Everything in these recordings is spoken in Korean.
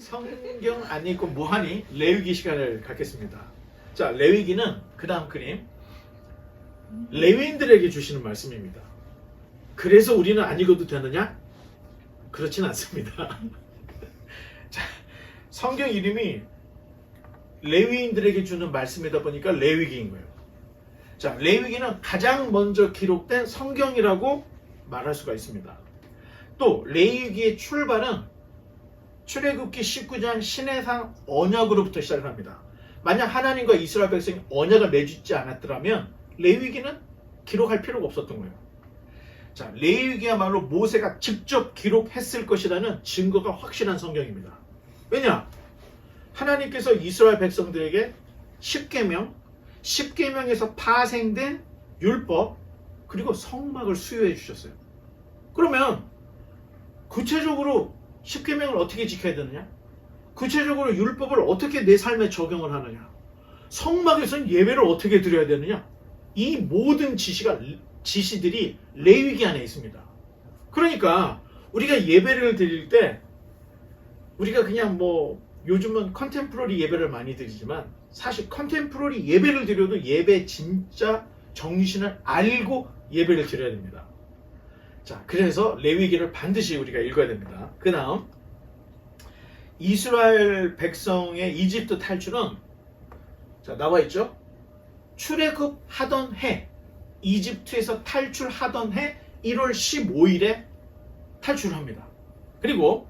성경 안 읽고 뭐하니? 레위기 시간을 갖겠습니다. 자, 레위기는 그 다음 그림 레위인들에게 주시는 말씀입니다. 그래서 우리는 안 읽어도 되느냐? 그렇진 않습니다. 자, 성경 이름이 레위인들에게 주는 말씀이다 보니까 레위기인 거예요. 자, 레위기는 가장 먼저 기록된 성경이라고 말할 수가 있습니다. 또 레위기의 출발은 출애굽기 19장 시내산 언약으로부터 시작을 합니다. 만약 하나님과 이스라엘 백성이 언약을 맺지 않았더라면 레위기는 기록할 필요가 없었던 거예요. 자, 레위기야말로 모세가 직접 기록했을 것이라는 증거가 확실한 성경입니다. 왜냐? 하나님께서 이스라엘 백성들에게 10계명에서 파생된 율법 그리고 성막을 수여해 주셨어요. 그러면 구체적으로 10계명을 어떻게 지켜야 되느냐? 구체적으로 율법을 어떻게 내 삶에 적용을 하느냐? 성막에서는 예배를 어떻게 드려야 되느냐? 이 모든 지시들이 레위기 안에 있습니다. 그러니까 우리가 예배를 드릴 때 우리가 그냥 요즘은 컨템포러리 예배를 많이 드리지만 사실 컨템포러리 예배를 드려도 예배 진짜 정신을 알고 예배를 드려야 됩니다. 자, 그래서 레위기를 반드시 우리가 읽어야 됩니다. 그 다음 이스라엘 백성의 이집트 탈출은 자, 나와 있죠? 출애굽하던 해, 이집트에서 탈출하던 해 1월 15일에 탈출을 합니다. 그리고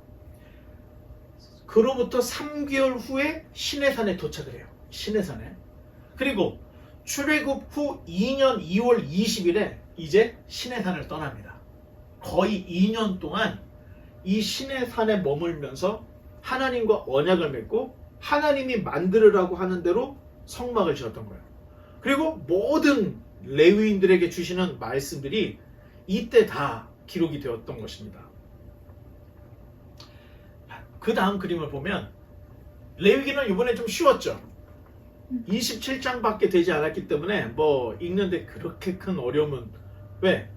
그로부터 3개월 후에 시내산에 도착을 해요. 시내산에. 그리고 출애굽 후 2년 2월 20일에 이제 시내산을 떠납니다. 거의 2년 동안 이 시내산에 머물면서 하나님과 언약을 맺고 하나님이 만들으라고 하는 대로 성막을 지었던 거예요. 그리고 모든 레위인들에게 주시는 말씀들이 이때 다 기록이 되었던 것입니다. 그 다음 그림을 보면 레위기는 이번에 좀 쉬웠죠. 27장밖에 되지 않았기 때문에 읽는데 그렇게 큰 어려움은 왜?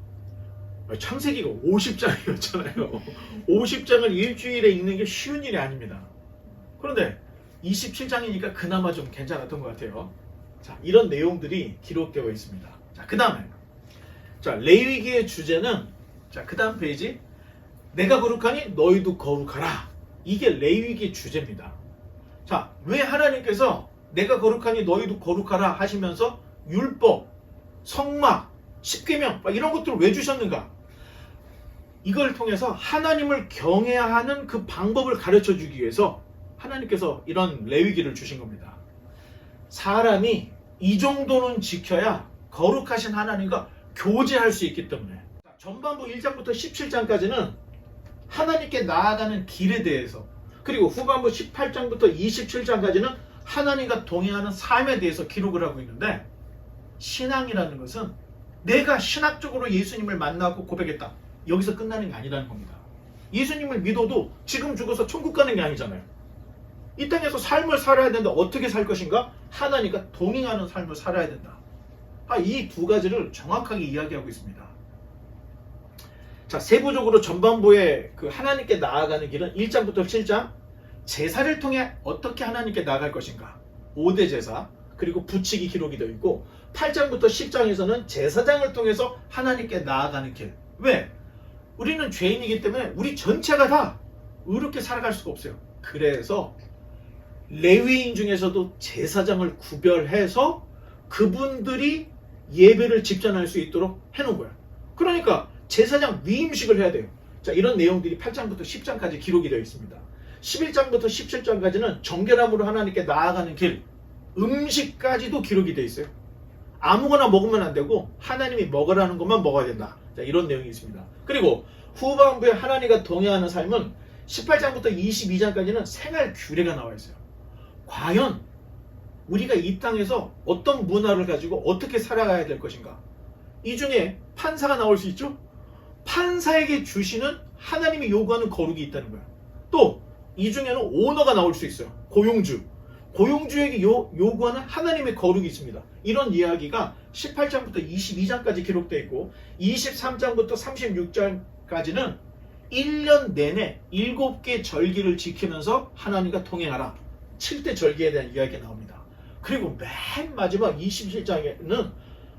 창세기가 50장이었잖아요. 50장을 일주일에 읽는 게 쉬운 일이 아닙니다. 그런데 27장이니까 그나마 좀 괜찮았던 것 같아요. 자, 이런 내용들이 기록되어 있습니다. 자, 그 다음에 자, 레위기의 주제는 자, 그 다음 페이지 내가 거룩하니 너희도 거룩하라. 이게 레위기의 주제입니다. 자, 왜 하나님께서 내가 거룩하니 너희도 거룩하라 하시면서 율법, 성막, 십계명 이런 것들을 왜 주셨는가? 이걸 통해서 하나님을 경외해야 하는 그 방법을 가르쳐 주기 위해서 하나님께서 이런 레위기를 주신 겁니다. 사람이 이 정도는 지켜야 거룩하신 하나님과 교제할 수 있기 때문에 전반부 1장부터 17장까지는 하나님께 나아가는 길에 대해서 그리고 후반부 18장부터 27장까지는 하나님과 동행하는 삶에 대해서 기록을 하고 있는데 신앙이라는 것은 내가 신학적으로 예수님을 만나고 고백했다. 여기서 끝나는 게 아니라는 겁니다. 예수님을 믿어도 지금 죽어서 천국 가는 게 아니잖아요. 이 땅에서 삶을 살아야 되는데 어떻게 살 것인가? 하나님과 동행하는 삶을 살아야 된다. 이 두 가지를 정확하게 이야기하고 있습니다. 자, 세부적으로 전반부에 그 하나님께 나아가는 길은 1장부터 7장 제사를 통해 어떻게 하나님께 나아갈 것인가 5대 제사 그리고 부칙이 기록이 되어 있고 8장부터 10장에서는 제사장을 통해서 하나님께 나아가는 길. 왜? 우리는 죄인이기 때문에 우리 전체가 다 의롭게 살아갈 수가 없어요. 그래서 레위인 중에서도 제사장을 구별해서 그분들이 예배를 집전할 수 있도록 해놓은 거야. 그러니까 제사장 위임식을 해야 돼요. 자, 이런 내용들이 8장부터 10장까지 기록이 되어 있습니다. 11장부터 17장까지는 정결함으로 하나님께 나아가는 길, 음식까지도 기록이 되어 있어요. 아무거나 먹으면 안 되고 하나님이 먹으라는 것만 먹어야 된다. 자, 이런 내용이 있습니다. 그리고 후반부에 하나님과 동행하는 삶은 18장부터 22장까지는 생활 규례가 나와 있어요. 과연 우리가 이 땅에서 어떤 문화를 가지고 어떻게 살아가야 될 것인가? 이 중에 판사가 나올 수 있죠? 판사에게 주시는 하나님이 요구하는 거룩이 있다는 거야. 또 이 중에는 오너가 나올 수 있어요. 고용주에게 요구하는 하나님의 거룩이 있습니다. 이런 이야기가 18장부터 22장까지 기록되어 있고 23장부터 36장까지는 1년 내내 7개 절기를 지키면서 하나님과 동행하라. 7대 절기에 대한 이야기가 나옵니다. 그리고 맨 마지막 27장에는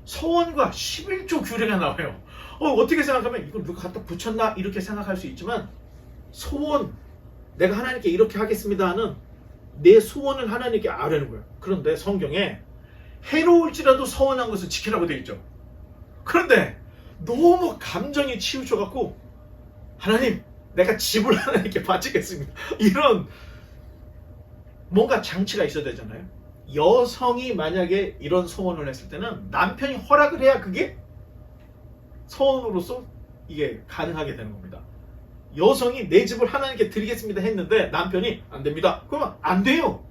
서원과 11조 규례가 나와요. 어떻게 생각하면 이걸 누가 갖다 붙였나 이렇게 생각할 수 있지만, 소원, 내가 하나님께 이렇게 하겠습니다 하는 내 소원을 하나님께 아뢰는 거예요. 그런데 성경에 해로울지라도 서원한 것을 지키라고 되어 있죠. 그런데 너무 감정이 치우쳐갖고, 하나님, 내가 집을 하나님께 바치겠습니다, 이런 뭔가 장치가 있어야 되잖아요. 여성이 만약에 이런 소원을 했을 때는 남편이 허락을 해야 그게 서원으로서 이게 가능하게 되는 겁니다. 여성이 내 집을 하나님께 드리겠습니다 했는데 남편이 안 됩니다, 그러면 안 돼요.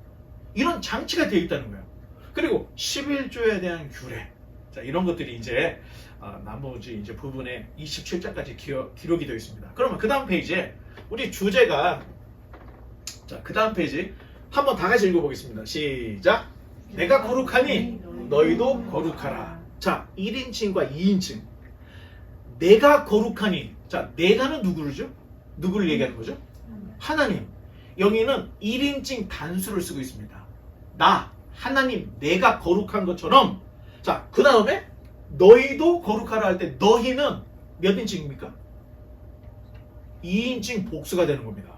이런 장치가 되어 있다는 거예요. 그리고 11조에 대한 규례, 자, 이런 것들이 이제 나머지 이제 부분에 27장까지 기록이 되어 있습니다. 그러면 그 다음 페이지에 우리 주제가, 자, 그 다음 페이지 한번 다 같이 읽어보겠습니다. 시작. 내가 거룩하니 너희도 거룩하라. 자, 1인칭과 2인칭. 내가 거룩하니, 자, 내가는 누구죠? 누구를 얘기하는 거죠? 하나님. 여기는 1인칭 단수를 쓰고 있습니다. 나, 하나님, 내가 거룩한 것처럼. 자, 그 다음에 너희도 거룩하라 할 때 너희는 몇 인칭입니까? 2인칭 복수가 되는 겁니다.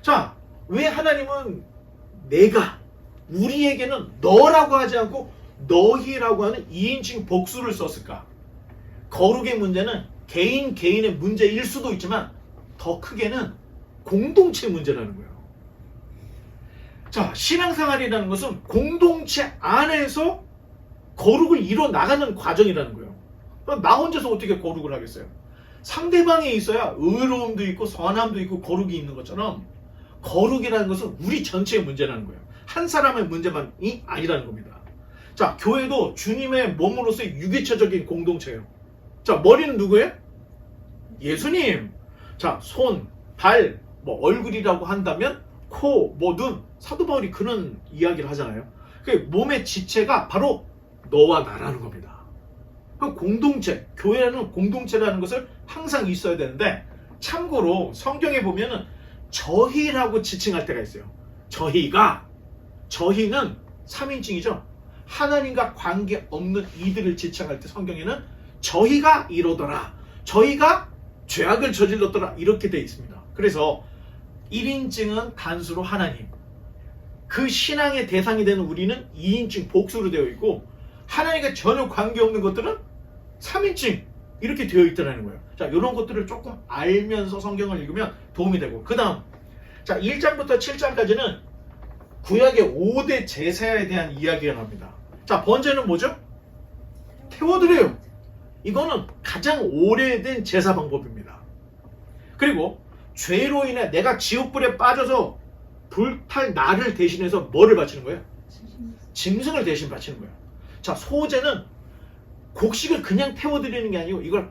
자, 왜 하나님은 내가, 우리에게는 너라고 하지 않고 너희라고 하는 2인칭 복수를 썼을까? 거룩의 문제는 개인의 문제일 수도 있지만 더 크게는 공동체 문제라는 거예요. 자, 신앙생활이라는 것은 공동체 안에서 거룩을 이뤄 나가는 과정이라는 거예요. 나 혼자서 어떻게 거룩을 하겠어요? 상대방이 있어야 의로움도 있고 선함도 있고 거룩이 있는 것처럼, 거룩이라는 것은 우리 전체의 문제라는 거예요. 한 사람의 문제만이 아니라는 겁니다. 자, 교회도 주님의 몸으로서의 유기체적인 공동체예요. 자, 머리는 누구예요? 예수님. 자, 손, 발, 뭐 얼굴이라고 한다면 코, 뭐 눈, 사도 바울이 그런 이야기를 하잖아요. 그 몸의 지체가 바로 너와 나라는 겁니다. 그 공동체, 교회는 공동체라는 것을 항상 있어야 되는데, 참고로 성경에 보면은 저희라고 지칭할 때가 있어요. 저희는 3인칭이죠. 하나님과 관계없는 이들을 지칭할 때 성경에는 저희가 이러더라, 저희가 죄악을 저질렀더라, 이렇게 되어 있습니다. 그래서 1인칭은 단수로 하나님, 그 신앙의 대상이 되는 우리는 2인칭 복수로 되어 있고, 하나님과 전혀 관계없는 것들은 3인칭 이렇게 되어 있다는 거예요. 자, 이런 것들을 조금 알면서 성경을 읽으면 도움이 되고, 그 다음, 자, 1장부터 7장까지는 구약의 5대 제사에 대한 이야기가 나옵니다. 자, 번제는 뭐죠? 태워드려요. 이거는 가장 오래된 제사 방법입니다. 그리고 죄로 인해 내가 지옥불에 빠져서 불탈 나를 대신해서 뭐를 바치는 거예요? 짐승을 대신 바치는 거예요. 자, 소제는 곡식을 그냥 태워드리는 게 아니고 이걸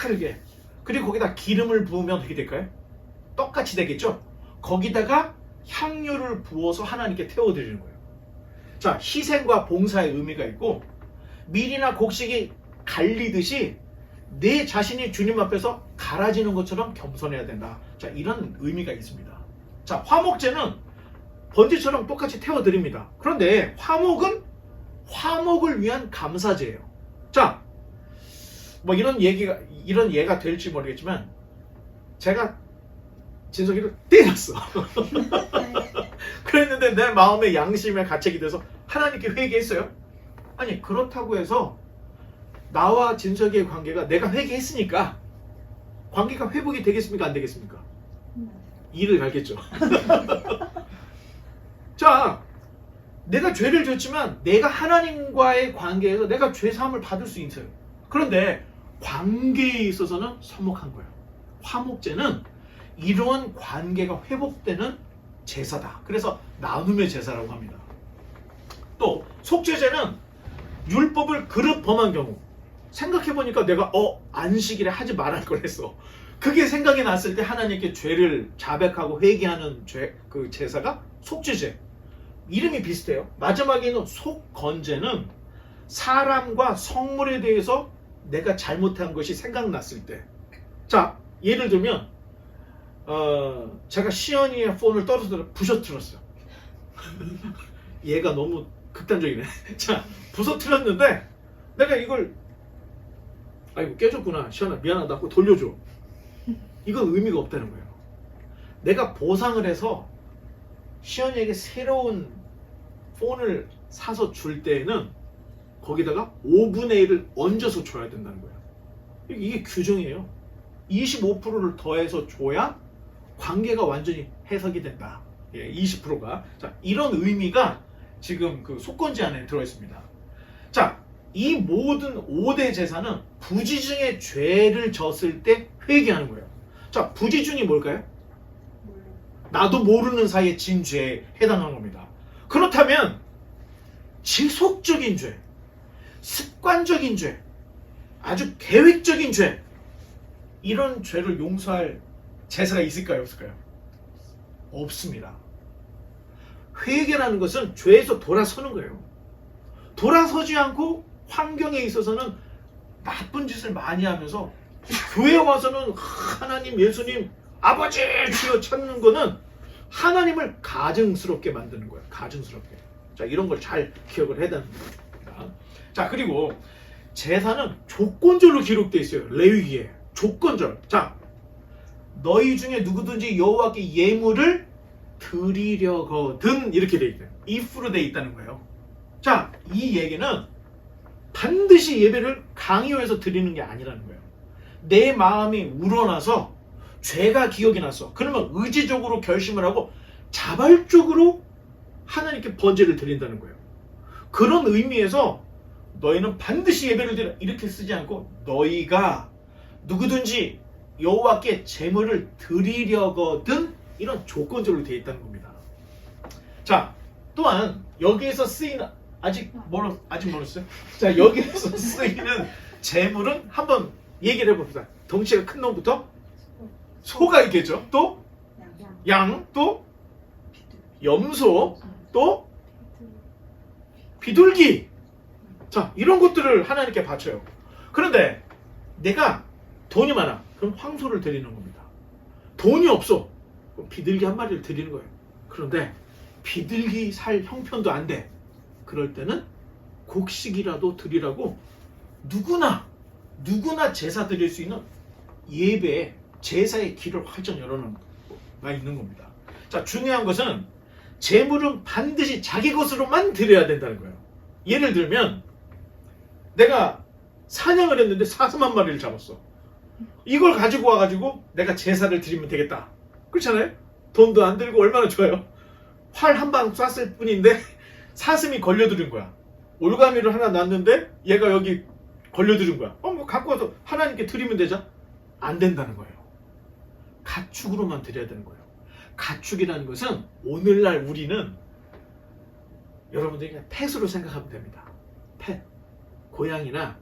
크게, 그리고 거기다 기름을 부으면 어떻게 될까요? 떡같이 되겠죠? 거기다가 향료를 부어서 하나님께 태워드리는 거예요. 자, 희생과 봉사의 의미가 있고, 밀이나 곡식이 갈리듯이 내 자신이 주님 앞에서 갈아지는 것처럼 겸손해야 된다. 자, 이런 의미가 있습니다. 자, 화목제는 번제처럼 똑같이 태워드립니다. 그런데 화목을 위한 감사제예요. 자, 뭐 이런 예가 될지 모르겠지만, 제가 진석이를 때렸어. 그랬는데 내 마음의 양심에 가책이 돼서 하나님께 회개했어요. 아니, 그렇다고 해서 나와 진석이의 관계가, 내가 회개했으니까 관계가 회복이 되겠습니까? 안 되겠습니까? 이를 갈겠죠. 자, 내가 죄를 졌지만 내가 하나님과의 관계에서 내가 죄사함을 받을 수 있어요. 그런데 관계에 있어서는 서먹한 거예요. 화목제는 이러한 관계가 회복되는 제사다. 그래서 나눔의 제사라고 합니다. 또 속죄제는 율법을 그릇 범한 경우, 생각해보니까 내가 안식일에 하지 말할 걸 했어, 그게 생각이 났을 때 하나님께 죄를 자백하고 회개하는 그 제사가 속죄제. 이름이 비슷해요. 마지막에 있는 속건제는 사람과 성물에 대해서 내가 잘못한 것이 생각났을 때. 자, 예를 들면 제가 시연이의 폰을 떨어뜨려 부셔뜨렸어요. 얘가 너무 극단적이네. 자, 부서뜨렸는데 내가 이걸 아이고 깨졌구나. 시연아 미안하다 하고 돌려줘. 이건 의미가 없다는 거예요. 내가 보상을 해서 시연이에게 새로운 폰을 사서 줄 때에는 거기다가 5분의 1을 얹어서 줘야 된다는 거예요. 이게 규정이에요. 25%를 더해서 줘야 관계가 완전히 해석이 된다. 20%가. 자, 이런 의미가 지금 그 속건지 안에 들어있습니다. 자, 이 모든 5대 제사는 부지중에 죄를 졌을 때 회개하는 거예요. 자, 부지중이 뭘까요? 나도 모르는 사이에 진 죄에 해당하는 겁니다. 그렇다면 지속적인 죄, 습관적인 죄, 아주 계획적인 죄, 이런 죄를 용서할 제사가 있을까요? 없을까요? 없습니다. 회개라는 것은 죄에서 돌아서는 거예요. 돌아서지 않고 환경에 있어서는 나쁜 짓을 많이 하면서 교회 와서는 하나님, 예수님, 아버지 주여 찾는 거는 하나님을 가증스럽게 만드는 거예요. 가증스럽게. 자, 이런 걸 잘 기억을 해야 됩니다. 자, 그리고 제사는 조건절로 기록되어 있어요. 레위기에. 조건절. 자, 너희 중에 누구든지 여호와께 예물을 드리려거든 이렇게 돼 있대요. if로 돼 있다는 거예요. 자, 이 얘기는 반드시 예배를 강요해서 드리는 게 아니라는 거예요. 내 마음이 우러나서 죄가 기억이 났어. 그러면 의지적으로 결심을 하고 자발적으로 하나님께 번제를 드린다는 거예요. 그런 의미에서 너희는 반드시 예배를 드려 이렇게 쓰지 않고 너희가 누구든지 여호와께 제물을 드리려거든 이런 조건적으로 되어 있다는 겁니다. 자, 또한 여기에서 쓰이는 아직 멀었어요? 자, 여기에서 쓰이는 제물은 한번 얘기를 해봅시다. 덩치가 큰 놈부터 소가 있겠죠. 또 양, 또 염소, 또 비둘기. 자, 이런 것들을 하나님께 바쳐요. 그런데 내가 돈이 많아. 그럼 황소를 드리는 겁니다. 돈이 없어. 그럼 비둘기 한 마리를 드리는 거예요. 그런데 비둘기 살 형편도 안 돼. 그럴 때는 곡식이라도 드리라고 누구나 제사 드릴 수 있는 예배에 제사의 길을 활짝 열어놓은 가 있는 겁니다. 자, 중요한 것은 제물은 반드시 자기 것으로만 드려야 된다는 거예요. 예를 들면 내가 사냥을 했는데 사슴 마리를 잡았어. 이걸 가지고 와가지고 내가 제사를 드리면 되겠다. 그렇잖아요? 돈도 안 들고 얼마나 좋아요. 활 한 방 쐈을 뿐인데 사슴이 걸려들은 거야. 올가미를 하나 놨는데 얘가 여기 걸려들은 거야. 뭐 갖고 와서 하나님께 드리면 되죠? 안 된다는 거예요. 가축으로만 드려야 되는 거예요. 가축이라는 것은 오늘날 우리는 여러분들이 그냥 펫으로 생각하면 됩니다. 펫, 고양이나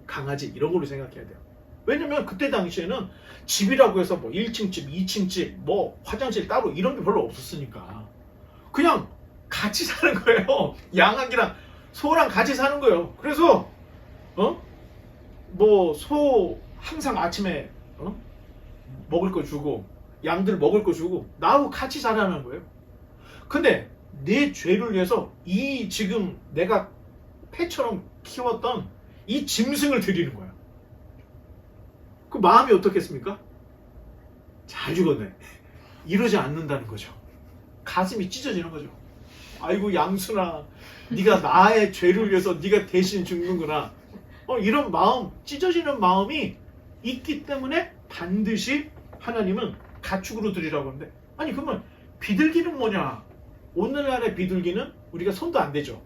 강아지 이런 걸로 생각해야 돼요. 왜냐면 그때 당시에는 집이라고 해서 뭐 1층 집, 2층 집, 뭐 화장실 따로 이런 게 별로 없었으니까 그냥 같이 사는 거예요. 양아기랑 소랑 같이 사는 거예요. 그래서 뭐 소 항상 아침에 먹을 거 주고 양들 먹을 거 주고 나하고 같이 자라는 거예요. 근데 내 죄를 위해서 이 지금 내가 폐처럼 키웠던 이 짐승을 드리는 거야. 그 마음이 어떻겠습니까? 잘 죽었네. 이러지 않는다는 거죠. 가슴이 찢어지는 거죠. 아이고 양순아, 네가 나의 죄를 위해서 네가 대신 죽는구나. 이런 마음, 찢어지는 마음이 있기 때문에 반드시 하나님은 가축으로 드리라고 하는데, 아니 그러면 비둘기는 뭐냐? 오늘날의 비둘기는 우리가 손도 안 대죠.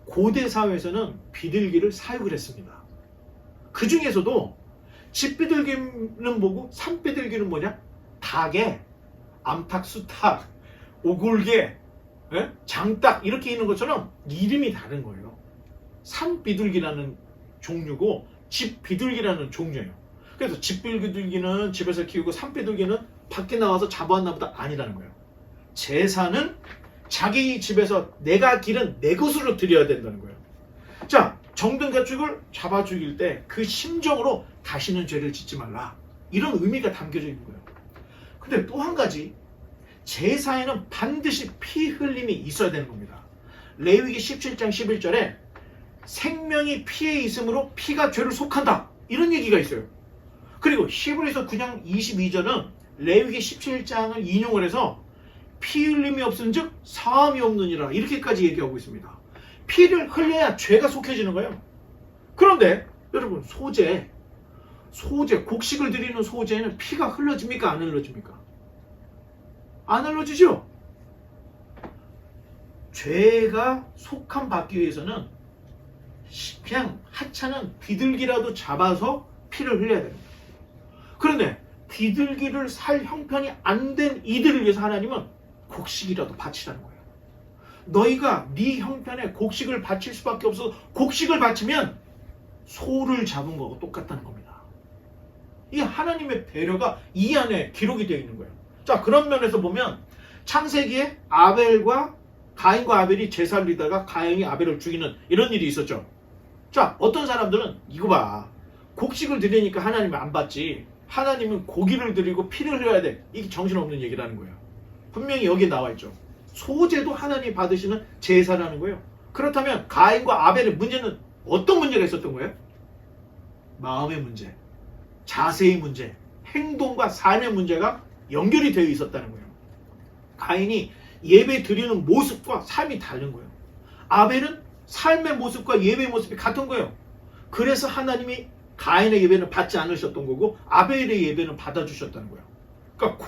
고대 사회에서는 비둘기를 사육을 했습니다. 그 중에서도 집비둘기는 뭐고 산비둘기는 뭐냐? 닭에 암탉, 수탉, 오골개, 장닭 이렇게 있는 것처럼 이름이 다른 거예요. 산비둘기라는 종류고 집비둘기라는 종류예요. 그래서 집비둘기는 집에서 키우고 산비둘기는 밖에 나와서 잡아왔나 보다 아니라는 거예요. 제사는 자기 집에서 내가 기른 내 것으로 드려야 된다는 거예요. 자, 정든 가축을 잡아 죽일 때 그 심정으로 다시는 죄를 짓지 말라. 이런 의미가 담겨져 있는 거예요. 근데 또 한 가지, 제사에는 반드시 피 흘림이 있어야 되는 겁니다. 레위기 17장 11절에 생명이 피에 있으므로 피가 죄를 속한다, 이런 얘기가 있어요. 그리고 히브리서 9장 22절은 레위기 17장을 인용을 해서 피 흘림이 없은즉 사함이 없느니라, 이렇게까지 얘기하고 있습니다. 피를 흘려야 죄가 속해지는 거예요. 그런데 여러분, 소제, 곡식을 드리는 소제는 피가 흘러집니까? 안 흘러집니까? 안 흘러지죠? 죄가 속함 받기 위해서는 그냥 하찮은 비둘기라도 잡아서 피를 흘려야 됩니다. 그런데 비둘기를 살 형편이 안 된 이들을 위해서 하나님은 곡식이라도 바치라는 거예요. 너희가 네 형편에 곡식을 바칠 수밖에 없어서 곡식을 바치면 소를 잡은 거하고 똑같다는 겁니다. 이 하나님의 배려가 이 안에 기록이 되어 있는 거예요. 자, 그런 면에서 보면 창세기에 가인과 아벨이 제사를 드리다가 가인이 아벨을 죽이는 이런 일이 있었죠. 자, 어떤 사람들은 이거 봐, 곡식을 드리니까 하나님은 안 받지, 하나님은 고기를 드리고 피를 흘려야 돼, 이게 정신없는 얘기라는 거예요. 분명히 여기에 나와 있죠. 소제도 하나님이 받으시는 제사라는 거예요. 그렇다면 가인과 아벨의 문제는 어떤 문제가 있었던 거예요? 마음의 문제, 자세의 문제, 행동과 삶의 문제가 연결이 되어 있었다는 거예요. 가인이 예배 드리는 모습과 삶이 다른 거예요. 아벨은 삶의 모습과 예배의 모습이 같은 거예요. 그래서 하나님이 가인의 예배는 받지 않으셨던 거고 아벨의 예배는 받아주셨다는 거예요. 그러니까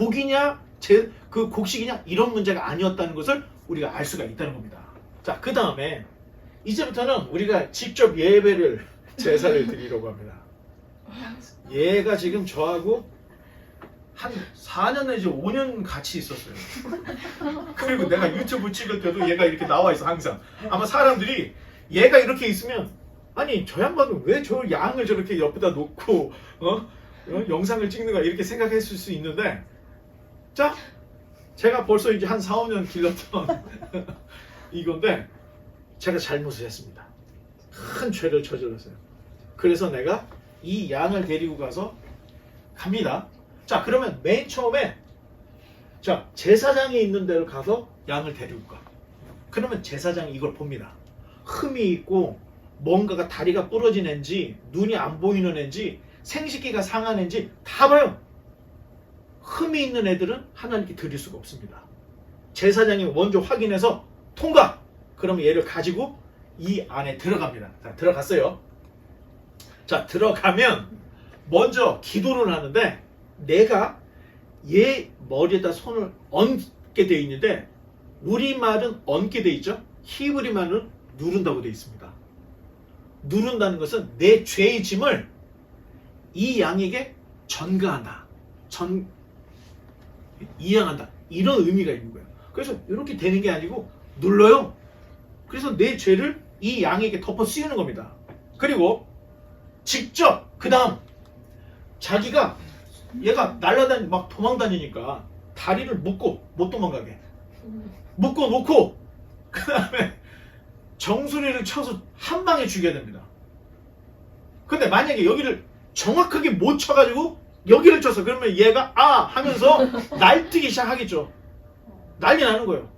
그 곡식이냐, 이런 문제가 아니었다는 것을 우리가 알 수가 있다는 겁니다. 자, 그 다음에 이제부터는 우리가 직접 예배를, 제사를 드리려고 합니다. 얘가 지금 저하고 한 4년 내지 5년 같이 있었어요. 그리고 내가 유튜브 찍을 때도 얘가 이렇게 나와 있어, 항상. 아마 사람들이 얘가 이렇게 있으면, 아니 저 양반은 왜 저 양을 저렇게 옆에다 놓고 영상을 찍는가, 이렇게 생각했을 수 있는데, 자, 제가 벌써 이제 한 4, 5년 길렀던 이건데 제가 잘못을 했습니다. 큰 죄를 저질렀어요. 그래서 내가 이 양을 데리고 가서 갑니다. 자, 그러면 맨 처음에, 자, 제사장이 있는 데를 가서 양을 데리고 가. 그러면 제사장이 이걸 봅니다. 흠이 있고 뭔가가 다리가 부러진 앤지, 눈이 안 보이는 앤지, 생식기가 상한 앤지 다 봐요. 흠이 있는 애들은 하나님께 드릴 수가 없습니다. 제사장이 먼저 확인해서 통과! 그러면 얘를 가지고 이 안에 들어갑니다. 자, 들어갔어요. 자, 들어가면 먼저 기도를 하는데, 내가 얘 머리에다 손을 얹게 돼 있는데, 우리말은 얹게 돼 있죠? 히브리 말은 누른다고 돼 있습니다. 누른다는 것은 내 죄의 짐을 이 양에게 전가한다, 이양한다, 이런 의미가 있는 거예요. 그래서 이렇게 되는 게 아니고 눌러요. 그래서 내 죄를 이 양에게 덮어 씌우는 겁니다. 그리고 직접 그 다음 자기가, 얘가 날아다니 막 도망다니니까 다리를 묶고 못 도망가게 묶어 놓고, 그 다음에 정수리를 쳐서 한 방에 죽여야 됩니다. 근데 만약에 여기를 정확하게 못 쳐가지고 여기를 쳤어, 그러면 얘가 아 하면서 날뛰기 시작하겠죠. 난리 나는 거예요.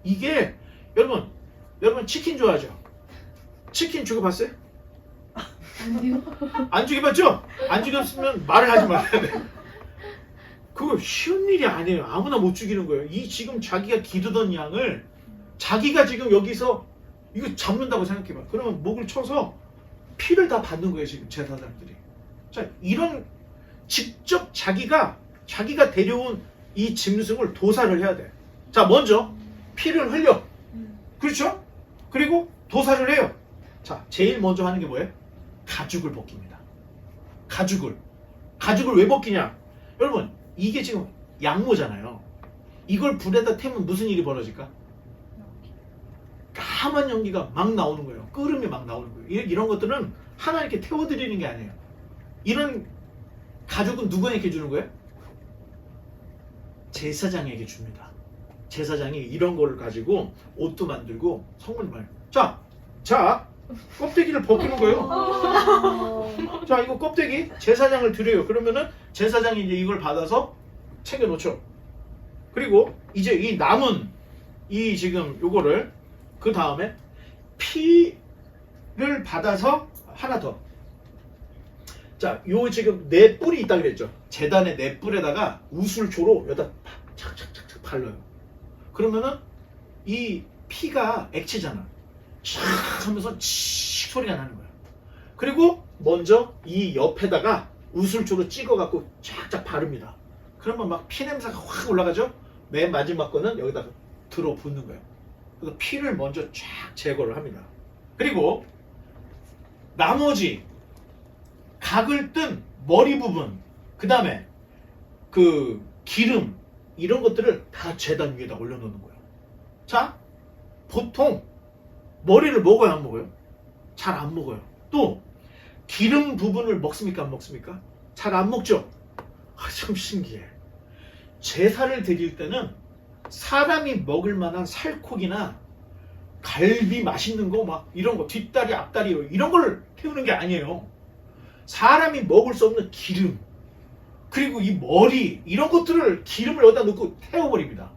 이게 여러분 치킨 좋아하죠? 치킨 죽여봤어요? 아니요. 안 죽여봤죠? 안 죽였으면 말을 하지 말아야 돼. 그거 쉬운 일이 아니에요. 아무나 못 죽이는 거예요. 이 지금 자기가 기르던 양을 자기가 지금 여기서 이거 잡는다고 생각해봐. 그러면 목을 쳐서 피를 다 받는 거예요, 지금 제사장들이. 자, 이런 직접 자기가 데려온 이 짐승을 도살을 해야 돼. 자, 먼저 피를 흘려. 그렇죠? 그리고 도살을 해요. 자, 제일 먼저 하는 게 뭐예요? 가죽을 벗깁니다. 가죽을 왜 벗기냐? 여러분, 이게 지금 양모잖아요. 이걸 불에다 태우면 무슨 일이 벌어질까? 까만 연기가 막 나오는 거예요. 끓음이 막 나오는 거예요. 이런 것들은 하나님께 태워드리는 게 아니에요. 이런 가죽은 누구에게 주는 거예요? 제사장에게 줍니다. 제사장이 이런 거를 가지고 옷도 만들고 성물을 만들고. 자, 껍데기를 벗기는 거예요. 자, 이거 껍데기 제사장을 드려요. 그러면은 제사장이 이제 이걸 받아서 챙겨 놓죠. 그리고 이제 이 남은 이 지금 요거를 그 다음에 피를 받아서 하나 더. 자, 요 지금 네 뿔이 있다 그랬죠. 제단의 네 뿔에다가 우술초로 여기다 착착착착 발라요. 그러면은 이 피가 액체잖아. 촥 하면서 칙 소리가 나는 거야. 그리고 먼저 이 옆에다가 우술초로 찍어갖고 쫙쫙 바릅니다. 그러면 막 피 냄새가 확 올라가죠. 맨 마지막 거는 여기다가 들어붙는 거예요. 그래서 피를 먼저 쫙 제거를 합니다. 그리고 나머지 각을 뜬 머리 부분, 그 다음에 그 기름 이런 것들을 다 제단 위에다 올려놓는 거예요. 자, 보통 머리를 먹어요, 안 먹어요? 잘 안 먹어요. 또 기름 부분을 먹습니까, 안 먹습니까? 잘 안 먹죠? 참 신기해. 제사를 드릴 때는 사람이 먹을 만한 살코기나 갈비 맛있는 거 막 이런 거 뒷다리 앞다리 이런 걸 태우는 게 아니에요. 사람이 먹을 수 없는 기름 그리고 이 머리 이런 것들을 기름을 여기다 넣고 태워버립니다.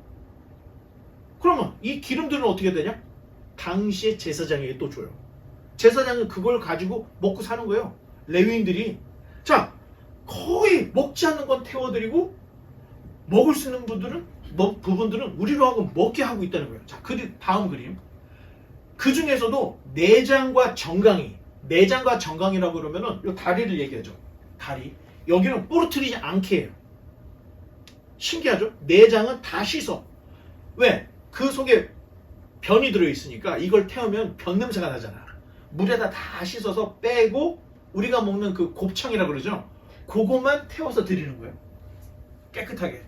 그러면 이 기름들은 어떻게 되냐? 당시에 제사장에게 또 줘요. 제사장은 그걸 가지고 먹고 사는 거예요. 레위인들이. 자, 거의 먹지 않는 건 태워드리고 먹을 수 있는 부분들은 우리로 하고 먹게 하고 있다는 거예요. 자, 다음 그림. 그 중에서도 내장과 정강이라고 그러면은 이 다리를 얘기하죠. 다리. 여기는 부러뜨리지 않게 해요. 신기하죠? 내장은 다 씻어. 왜? 그 속에 변이 들어있으니까 이걸 태우면 변 냄새가 나잖아. 물에다 다 씻어서 빼고 우리가 먹는 그 곱창이라고 그러죠. 그거만 태워서 드리는 거예요. 깨끗하게.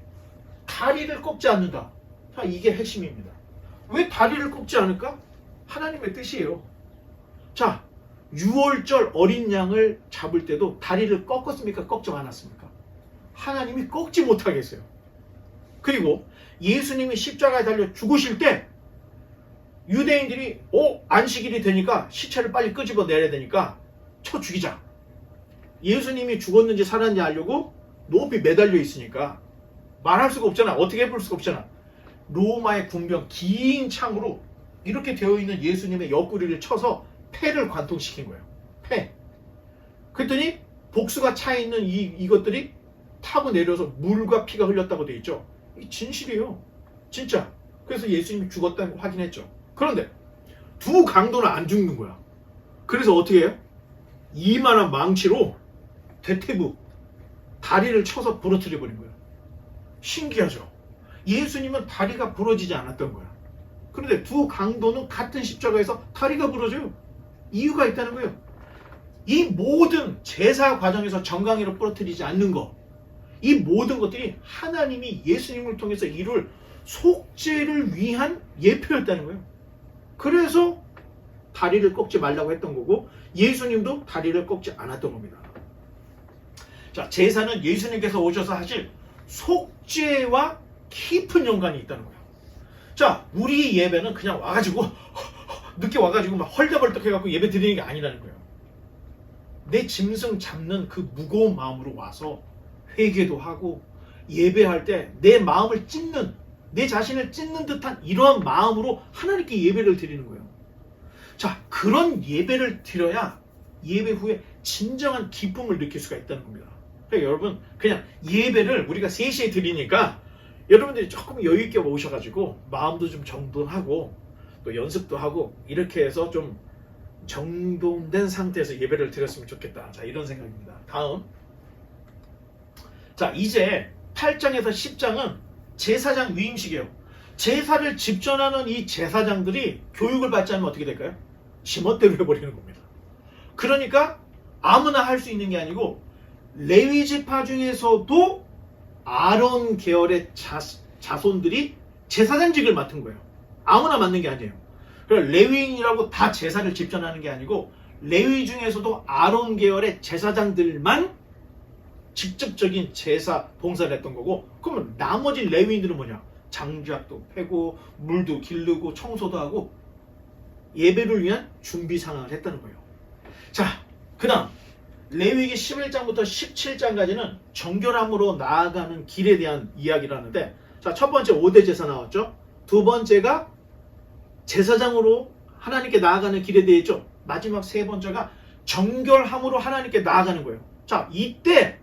다리를 꺾지 않는다. 자, 이게 핵심입니다. 왜 다리를 꺾지 않을까? 하나님의 뜻이에요. 자, 6월절 어린 양을 잡을 때도 다리를 꺾었습니까? 꺾지 않았습니까? 하나님이 꺾지 못하게 했어요. 그리고 예수님이 십자가에 달려 죽으실 때 유대인들이 안식일이 되니까 시체를 빨리 끄집어내야 되니까 쳐 죽이자. 예수님이 죽었는지 살았는지 알려고 높이 매달려 있으니까 말할 수가 없잖아. 어떻게 해볼 수가 없잖아. 로마의 군병 긴 창으로 이렇게 되어 있는 예수님의 옆구리를 쳐서 폐를 관통시킨 거예요. 폐. 그랬더니 복수가 차 있는 이것들이 타고 내려서 물과 피가 흘렸다고 되어 있죠. 이 진실이에요. 진짜. 그래서 예수님이 죽었다는 걸 확인했죠. 그런데 두 강도는 안 죽는 거야. 그래서 어떻게 해요? 이만한 망치로 대퇴부 다리를 쳐서 부러뜨려 버린 거예요. 신기하죠? 예수님은 다리가 부러지지 않았던 거야. 그런데 두 강도는 같은 십자가에서 다리가 부러져요. 이유가 있다는 거예요. 이 모든 제사 과정에서 정강이로 부러뜨리지 않는 거, 이 모든 것들이 하나님이 예수님을 통해서 이룰 속죄를 위한 예표였다는 거예요. 그래서 다리를 꺾지 말라고 했던 거고 예수님도 다리를 꺾지 않았던 겁니다. 자, 제사는 예수님께서 오셔서 하실 속죄와 깊은 연관이 있다는 거예요. 자, 우리 예배는 그냥 와가지고 늦게 와가지고 막 헐떡헐떡 해갖고 예배 드리는 게 아니라는 거예요. 내 짐승 잡는 그 무거운 마음으로 와서 회개도 하고 예배할 때 내 마음을 찢는, 내 자신을 찢는 듯한 이러한 마음으로 하나님께 예배를 드리는 거예요. 자, 그런 예배를 드려야 예배 후에 진정한 기쁨을 느낄 수가 있다는 겁니다. 그러니까 여러분, 그냥 예배를 우리가 3시에 드리니까 여러분들이 조금 여유있게 오셔가지고 마음도 좀 정돈하고 또 연습도 하고 이렇게 해서 좀 정돈된 상태에서 예배를 드렸으면 좋겠다. 자, 이런 생각입니다. 다음. 자, 이제 8장에서 10장은 제사장 위임식이에요. 제사를 집전하는 이 제사장들이 교육을 받지 않으면 어떻게 될까요? 지멋대로 해버리는 겁니다. 그러니까 아무나 할 수 있는 게 아니고 레위 지파 중에서도 아론 계열의 자손들이 제사장직을 맡은 거예요. 아무나 맡는 게 아니에요. 그러니까 레위인이라고 다 제사를 집전하는 게 아니고 레위 중에서도 아론 계열의 제사장들만 직접적인 제사 봉사를 했던 거고, 그러면 나머지 레위인들은 뭐냐? 장작도 패고 물도 기르고 청소도 하고 예배를 위한 준비 상황을 했다는 거예요. 자, 그 다음 레위기 11장부터 17장까지는 정결함으로 나아가는 길에 대한 이야기를 하는데, 자, 첫 번째 5대 제사 나왔죠. 두 번째가 제사장으로 하나님께 나아가는 길에 대해 있죠. 마지막 세 번째가 정결함으로 하나님께 나아가는 거예요. 자, 이때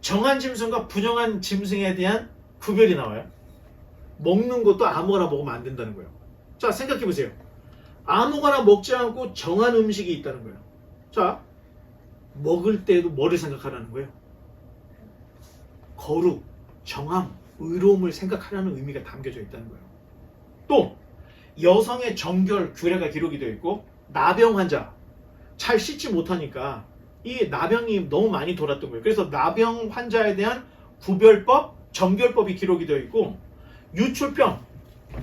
정한 짐승과 부정한 짐승에 대한 구별이 나와요. 먹는 것도 아무거나 먹으면 안 된다는 거예요. 자, 생각해 보세요. 아무거나 먹지 않고 정한 음식이 있다는 거예요. 자, 먹을 때도 뭐를 생각하라는 거예요? 거룩, 정함, 의로움을 생각하라는 의미가 담겨져 있다는 거예요. 또 여성의 정결, 규례가 기록이 되어 있고, 나병 환자, 잘 씻지 못하니까 이 나병이 너무 많이 돌았던 거예요. 그래서 나병 환자에 대한 구별법, 정결법이 기록이 되어 있고, 유출병,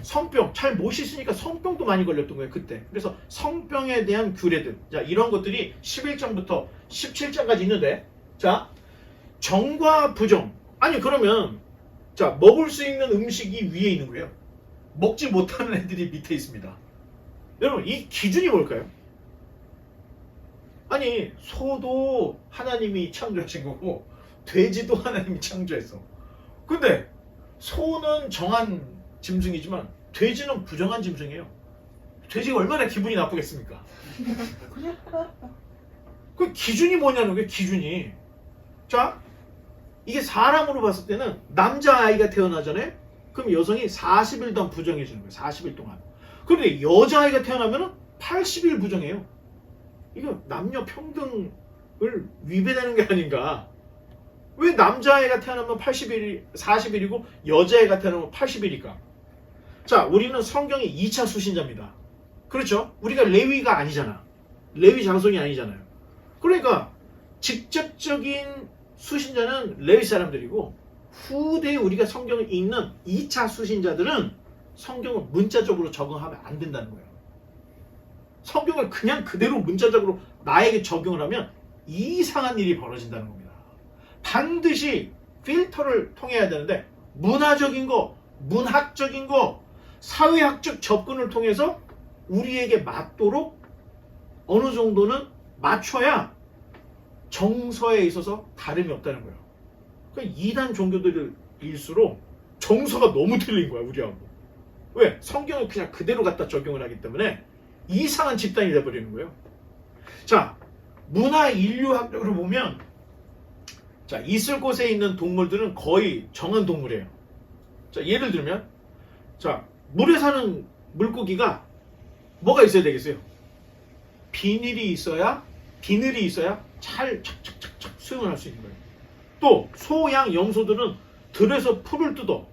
성병, 잘 못 씻으니까 성병도 많이 걸렸던 거예요, 그때. 그래서 성병에 대한 규례들, 자, 이런 것들이 11장부터 17장까지 있는데, 자, 정과 부정. 아니, 그러면 자, 먹을 수 있는 음식이 위에 있는 거예요. 먹지 못하는 애들이 밑에 있습니다. 여러분, 이 기준이 뭘까요? 아니, 소도 하나님이 창조하신 거고 돼지도 하나님이 창조했어. 근데 소는 정한 짐승이지만 돼지는 부정한 짐승이에요. 돼지가 얼마나 기분이 나쁘겠습니까? 그 기준이 뭐냐는 거예요, 기준이. 자, 이게 사람으로 봤을 때는 남자아이가 태어나잖아요. 그럼 여성이 40일 동안 부정해지는 거예요. 40일 동안. 그런데 여자아이가 태어나면 80일 부정해요. 이거 남녀 평등을 위배되는 게 아닌가. 왜 남자아이가 태어나면 40일이고 여자아이가 태어나면 80일일까? 자, 우리는 성경의 2차 수신자입니다. 그렇죠? 우리가 레위가 아니잖아. 레위 장손이 아니잖아요. 그러니까 직접적인 수신자는 레위 사람들이고, 후대에 우리가 성경을 읽는 2차 수신자들은 성경을 문자적으로 적용하면 안 된다는 거예요. 성경을 그냥 그대로 문자적으로 나에게 적용을 하면 이상한 일이 벌어진다는 겁니다. 반드시 필터를 통해야 되는데, 문화적인 거, 문학적인 거, 사회학적 접근을 통해서 우리에게 맞도록 어느 정도는 맞춰야 정서에 있어서 다름이 없다는 거예요. 그러니까 이단 종교들일수록 정서가 너무 틀린 거야, 우리하고. 왜? 성경을 그냥 그대로 갖다 적용을 하기 때문에 이상한 집단이 돼버리는 거예요. 자, 문화 인류학적으로 보면, 자, 있을 곳에 있는 동물들은 거의 정한 동물이에요. 자, 예를 들면, 자, 물에 사는 물고기가 뭐가 있어야 되겠어요? 비늘이 있어야 잘 착착착착 수영을 할 수 있는 거예요. 또 소, 양, 염소들은 들에서 풀을 뜯어.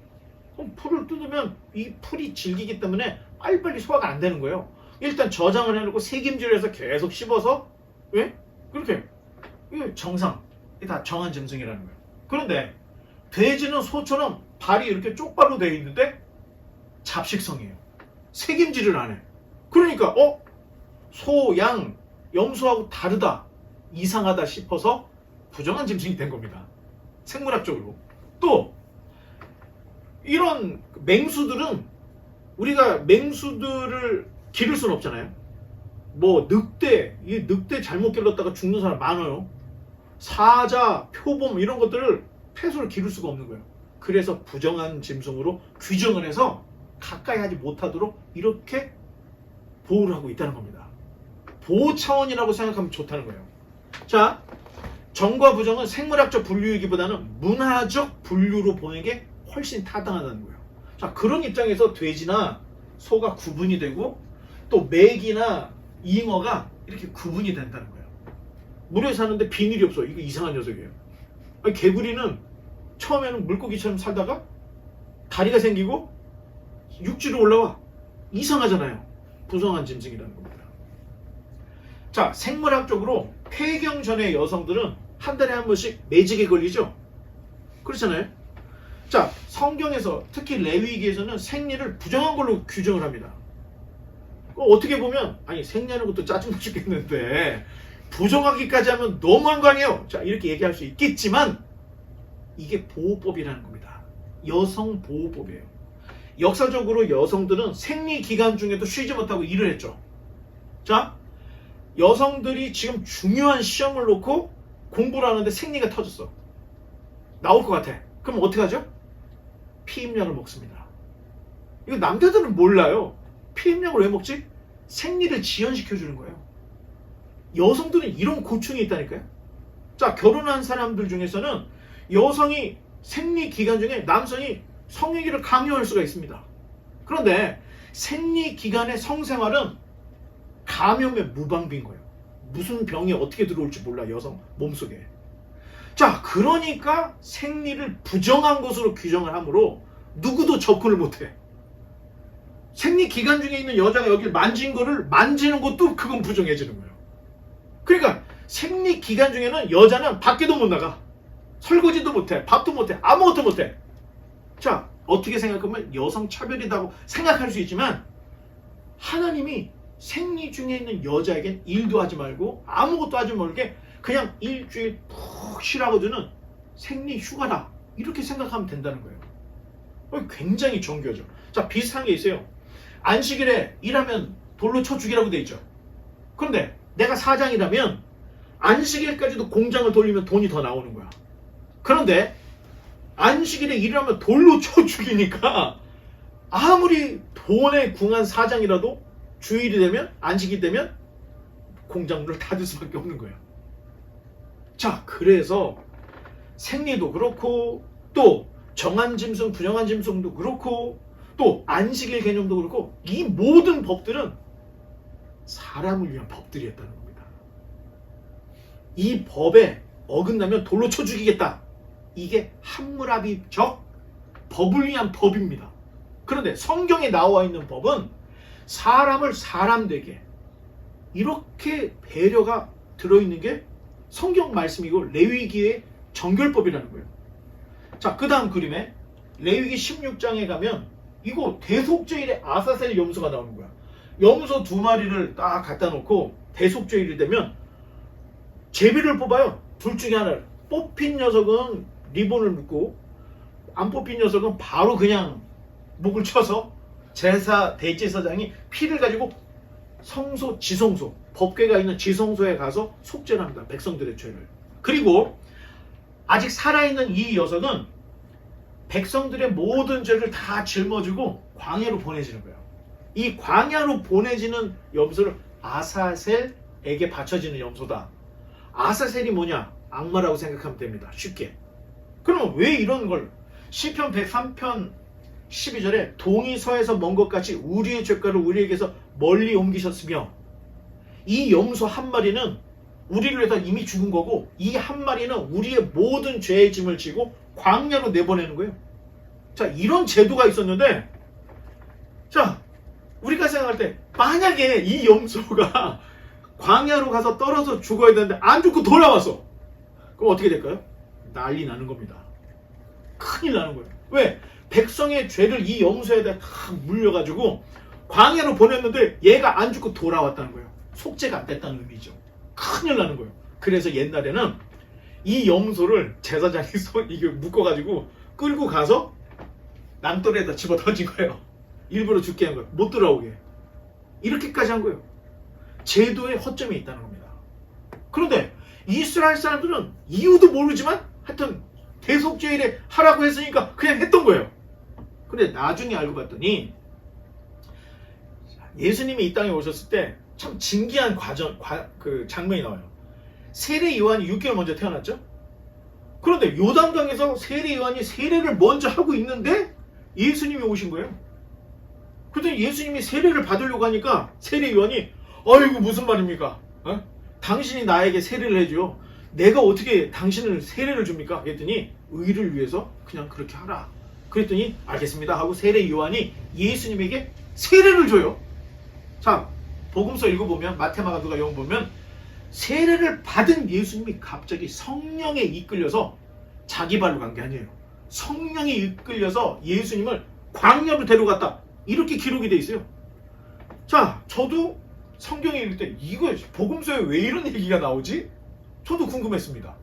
그럼 풀을 뜯으면 이 풀이 질기기 때문에 빨리빨리 소화가 안 되는 거예요. 일단 저장을 해놓고 세김질을 해서 계속 씹어서, 왜? 그렇게. 이게 정상. 이게 다 정한 짐승이라는 거예요. 그런데 돼지는 소처럼 발이 이렇게 쪽발로 되어 있는데 잡식성이에요. 세김질을 안 해. 그러니까 소, 양, 염소하고 다르다, 이상하다 싶어서 부정한 짐승이 된 겁니다. 생물학적으로. 또 이런 맹수들은, 우리가 맹수들을 기를 수는 없잖아요. 뭐 이 늑대 잘못 길렀다가 죽는 사람 많아요. 사자, 표범 이런 것들을 폐소를 기를 수가 없는 거예요. 그래서 부정한 짐승으로 규정을 해서 가까이 하지 못하도록 이렇게 보호를 하고 있다는 겁니다. 보호 차원이라고 생각하면 좋다는 거예요. 자, 정과 부정은 생물학적 분류이기보다는 문화적 분류로 보는 게 훨씬 타당하다는 거예요. 자, 그런 입장에서 돼지나 소가 구분이 되고, 또 맥이나 잉어가 이렇게 구분이 된다는 거예요. 물에 사는데 비늘이 없어. 이거 이상한 녀석이에요. 아니, 개구리는 처음에는 물고기처럼 살다가 다리가 생기고 육지로 올라와. 이상하잖아요. 부정한 짐승이라는 겁니다. 자, 생물학적으로 폐경 전의 여성들은 한 달에 한 번씩 매직에 걸리죠? 그렇잖아요? 자, 성경에서 특히 레위기에서는 생리를 부정한 걸로 규정을 합니다. 어떻게 보면, 아니, 생리하는 것도 짜증나 죽겠는데 부정하기까지 하면 너무한 거 아니에요? 자, 이렇게 얘기할 수 있겠지만 이게 보호법이라는 겁니다. 여성 보호법이에요. 역사적으로 여성들은 생리 기간 중에도 쉬지 못하고 일을 했죠. 자, 여성들이 지금 중요한 시험을 놓고 공부를 하는데 생리가 터졌어. 나올 것 같아. 그럼 어떻게 하죠? 피임약을 먹습니다. 이거 남자들은 몰라요. 피임약을 왜 먹지? 생리를 지연시켜주는 거예요. 여성들은 이런 고충이 있다니까요. 자, 결혼한 사람들 중에서는 여성이 생리 기간 중에 남성이 성행위를 강요할 수가 있습니다. 그런데 생리 기간의 성생활은 감염의 무방비인 거예요. 무슨 병이 어떻게 들어올지 몰라, 여성 몸속에. 자, 그러니까 생리를 부정한 것으로 규정을 하므로 누구도 접근을 못해. 생리 기간 중에 있는 여자가 여기를 만진 거를 만지는 것도 그건 부정해지는 거예요. 그러니까 생리 기간 중에는 여자는 밖에도 못 나가. 설거지도 못해. 밥도 못해. 아무것도 못해. 자, 어떻게 생각하면 여성 차별이라고 생각할 수 있지만 하나님이 생리 중에 있는 여자에겐 일도 하지 말고 아무것도 하지 말게 그냥 일주일 푹 쉬라고 주는 생리 휴가다. 이렇게 생각하면 된다는 거예요. 굉장히 정교하죠. 자, 비슷한 게 있어요. 안식일에 일하면 돌로 쳐 죽이라고 돼 있죠. 그런데 내가 사장이라면 안식일까지도 공장을 돌리면 돈이 더 나오는 거야. 그런데 안식일에 일하면 돌로 쳐 죽이니까 아무리 돈에 궁한 사장이라도 주일이 되면 안식이 되면 공장문을 닫을 수밖에 없는 거예요. 자, 그래서 생리도 그렇고 또 정한 짐승 부정한 짐승도 그렇고 또 안식일 개념도 그렇고 이 모든 법들은 사람을 위한 법들이었다는 겁니다. 이 법에 어긋나면 돌로 쳐 죽이겠다. 이게 함무라비적 법을 위한 법입니다. 그런데 성경에 나와 있는 법은 사람을 사람 되게 이렇게 배려가 들어있는 게 성경 말씀이고 레위기의 정결법이라는 거예요. 자, 그 다음 그림에 레위기 16장에 가면 이거 대속죄일에 아사셀 염소가 나오는 거야. 염소 2마리를 딱 갖다 놓고 대속죄일이 되면 제비를 뽑아요. 둘 중에 하나를. 뽑힌 녀석은 리본을 묶고 안 뽑힌 녀석은 바로 그냥 목을 쳐서 대제사장이 피를 가지고 성소, 지성소, 법궤가 있는 지성소에 가서 속죄를 합니다. 백성들의 죄를. 그리고 아직 살아있는 이 녀석은 백성들의 모든 죄를 다 짊어지고 광야로 보내지는 거예요. 이 광야로 보내지는 염소를 아사셀에게 바쳐지는 염소다. 아사셀이 뭐냐? 악마라고 생각하면 됩니다. 쉽게. 그러면 왜 이런 걸 시편 103편 12절에 동이 서에서 먼 것 같이 우리의 죄가를 우리에게서 멀리 옮기셨으며 이 염소 한 마리는 우리를 위해서 이미 죽은 거고 이 한 마리는 우리의 모든 죄의 짐을 지고 광야로 내보내는 거예요. 자, 이런 제도가 있었는데 자, 우리가 생각할 때 만약에 이 염소가 광야로 가서 떨어져 죽어야 되는데 안 죽고 돌아왔어. 그럼 어떻게 될까요? 난리 나는 겁니다. 큰일 나는 거예요. 왜? 백성의 죄를 이 염소에다 다 물려가지고 광야로 보냈는데 얘가 안 죽고 돌아왔다는 거예요. 속죄가 안 됐다는 의미죠. 큰일 나는 거예요. 그래서 옛날에는 이 염소를 제사장이 이게 묶어가지고 끌고 가서 남돌에다 집어 던진 거예요. 일부러 죽게 한 거예요. 못 돌아오게. 이렇게까지 한 거예요. 제도에 허점이 있다는 겁니다. 그런데 이스라엘 사람들은 이유도 모르지만 하여튼 대속죄일에 하라고 했으니까 그냥 했던 거예요. 근데 나중에 알고 봤더니 예수님이 이 땅에 오셨을 때 참 진기한 장면이 나와요. 세례 요한이 6개월 먼저 태어났죠? 그런데 요단강에서 세례 요한이 세례를 먼저 하고 있는데 예수님이 오신 거예요. 그랬더니 예수님이 세례를 받으려고 하니까 세례 요한이 아이고 무슨 말입니까? 당신이 나에게 세례를 해줘. 내가 어떻게 당신을 세례를 줍니까? 그랬더니 의를 위해서 그냥 그렇게 하라. 그랬더니 알겠습니다 하고 세례 요한이 예수님에게 세례를 줘요. 자, 복음서 읽어보면 마태, 마가, 누가, 요한 보면 세례를 받은 예수님이 갑자기 성령에 이끌려서 자기 발로 간 게 아니에요. 성령에 이끌려서 예수님을 광야로 데려갔다. 이렇게 기록이 돼 있어요. 자, 저도 성경에 읽을 때 이거 복음서에 왜 이런 얘기가 나오지? 저도 궁금했습니다.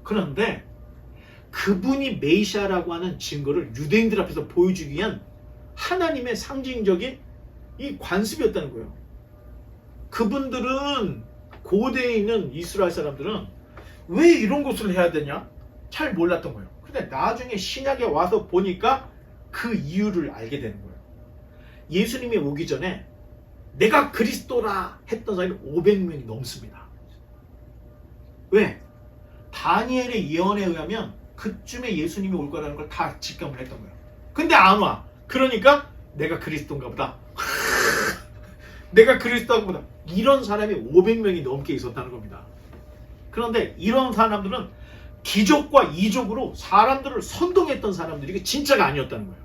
그런데 그분이 메시아라고 하는 증거를 유대인들 앞에서 보여주기 위한 하나님의 상징적인 이 관습이었다는 거예요. 그분들은 고대에 있는 이스라엘 사람들은 왜 이런 것을 해야 되냐? 잘 몰랐던 거예요. 근데 나중에 신약에 와서 보니까 그 이유를 알게 되는 거예요. 예수님이 오기 전에 내가 그리스도라 했던 사람이 500명이 넘습니다. 왜? 다니엘의 예언에 의하면 그쯤에 예수님이 올 거라는 걸 다 직감을 했던 거예요. 근데 안 와. 그러니까 내가 그리스도인가 보다. 내가 그리스도인가 보다. 이런 사람이 500명이 넘게 있었다는 겁니다. 그런데 이런 사람들은 기적과 이적으로 사람들을 선동했던 사람들이 이게 진짜가 아니었다는 거예요.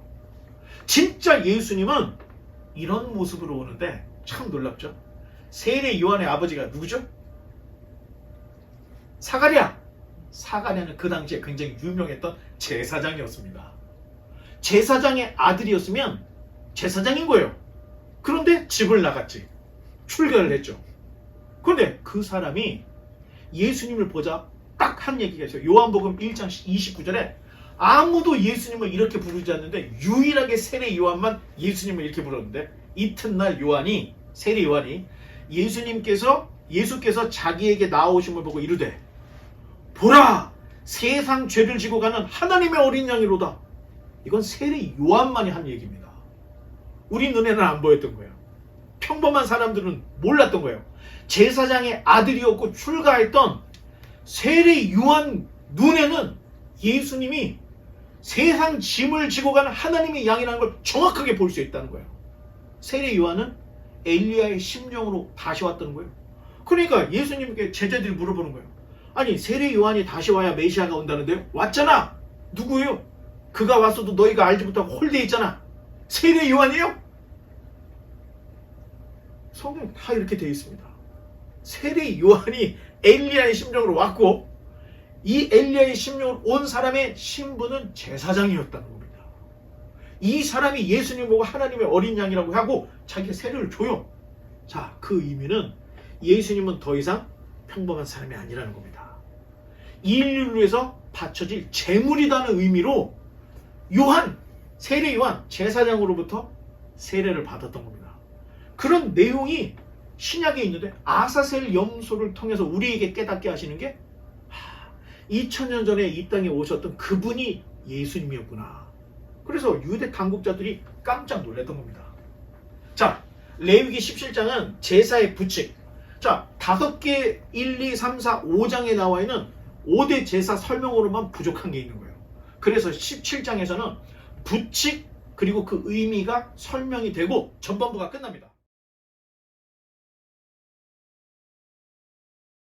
진짜 예수님은 이런 모습으로 오는데 참 놀랍죠. 세례 요한의 아버지가 누구죠? 사가랴. 사가랴는 그 당시에 굉장히 유명했던 제사장이었습니다. 제사장의 아들이었으면 제사장인 거예요. 그런데 집을 나갔지. 출가를 했죠. 그런데 그 사람이 예수님을 보자 딱 한 얘기가 있어요. 요한복음 1장 29절에 아무도 예수님을 이렇게 부르지 않는데 유일하게 세례 요한만 예수님을 이렇게 불렀는데, 이튿날 요한이, 세례 요한이 예수께서 자기에게 나오심을 보고 이르되 보라, 세상 죄를 지고 가는 하나님의 어린 양이로다. 이건 세례 요한만이 한 얘기입니다. 우리 눈에는 안 보였던 거예요. 평범한 사람들은 몰랐던 거예요. 제사장의 아들이었고 출가했던 세례 요한 눈에는 예수님이 세상 짐을 지고 가는 하나님의 양이라는 걸 정확하게 볼 수 있다는 거예요. 세례 요한은 엘리야의 심령으로 다시 왔다는 거예요. 그러니까 예수님께 제자들이 물어보는 거예요. 아니, 세례 요한이 다시 와야 메시아가 온다는데요? 왔잖아. 누구예요? 그가 왔어도 너희가 알지 못하고 홀대에 있잖아. 세례 요한이에요? 성경에 다 이렇게 되어 있습니다. 세례 요한이 엘리야의 심령으로 왔고, 이 엘리야의 심령으로 온 사람의 신분은 제사장이었다는 겁니다. 이 사람이 예수님 보고 하나님의 어린 양이라고 하고 자기가 세례를 줘요. 자, 그 의미는 예수님은 더 이상 평범한 사람이 아니라는 겁니다. 인류를 위해서 바쳐질 제물이라는 의미로 세례 요한 제사장으로부터 세례를 받았던 겁니다. 그런 내용이 신약에 있는데 아사셀 염소를 통해서 우리에게 깨닫게 하시는 게 2000년 전에 이 땅에 오셨던 그분이 예수님이었구나. 그래서 유대 당국자들이 깜짝 놀랐던 겁니다. 자, 레위기 17장은 제사의 부칙. 자, 5개 1, 2, 3, 4, 5장에 나와 있는 5대 제사 설명으로만 부족한 게 있는 거예요. 그래서 17장에서는 부칙 그리고 그 의미가 설명이 되고 전반부가 끝납니다.